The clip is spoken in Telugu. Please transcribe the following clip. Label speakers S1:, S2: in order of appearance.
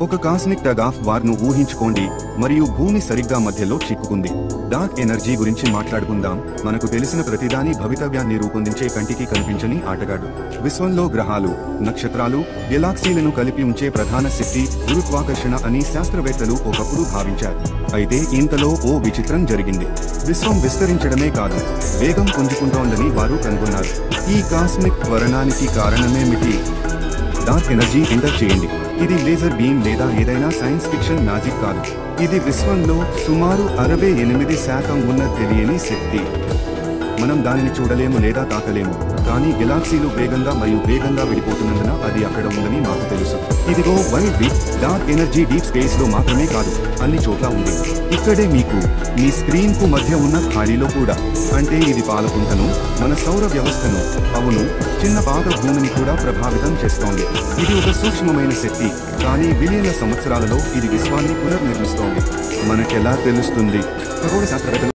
S1: ఒక కాస్మిక్ టగ్ ఆఫ్ వార్ ను ఊహించుకోండి మరియు భూమి సరిగ్గా మధ్యలో చిక్కుకుంది. డార్క్ ఎనర్జీ గురించి మాట్లాడుకుందాం. మనకు తెలిసిన ప్రతిదాని భవితవ్యాన్ని రూపొందించే కంటికి కనిపించని ఆటగాడు. విశ్వంలో గ్రహాలు, నక్షత్రాలు, గెలాక్సీలను కలిపి ఉంచే ప్రధాన శక్తి గురుత్వాకర్షణ అని శాస్త్రవేత్తలు ఒకప్పుడు భావించారు. అయితే ఇంతలో ఓ విచిత్రం జరిగింది. విశ్వం విస్తరించడమే కాదు, వేగం పుంజుకుంటోందని వారు కనుగొన్నారు. ఈ కాస్మిక్ త్వరణానికి కారణమేమిటి? డార్క్ ఎనర్జీ ఎంటర్ చేయండి. ఇది లేజర్ బీమ్ లేదా ఏదైనా సైన్స్ ఫిక్షన్ మ్యాజిక్ కాదు. ఇది విశ్వంలో సుమారు 68% ఉన్న తెలియని శక్తి. మనం దానిని చూడలేము లేదా తాకలేము, కానీ గెలాక్సీలు వేగంగా మరియు వేగంగా విడిపోతున్నందున అది అక్కడ ఉందని మాకు తెలుసు. ఇదిగో wide big dark energy deep space లో మాత్రమే కాదు, అన్ని చోట్ల ఉంది. ఇక్కడే మీకు మీ స్క్రీన్ కు మధ్య ఉన్న ఖాళీలో కూడా. అంటే ఇది పాలపుంతను, మన సౌర వ్యవస్థను, అవును, చిన్న పాత భూమిని కూడా ప్రభావితం చేస్తోంది. ఇది ఒక సూక్ష్మమైన శక్తి, కానీ బిలియన్ల సంవత్సరాలలో ఇది విశ్వాన్ని పునర్నిర్మిస్తోంది. మనకెలా తెలుస్తుంది? ఖగోళ శాస్త్రవేత్తలు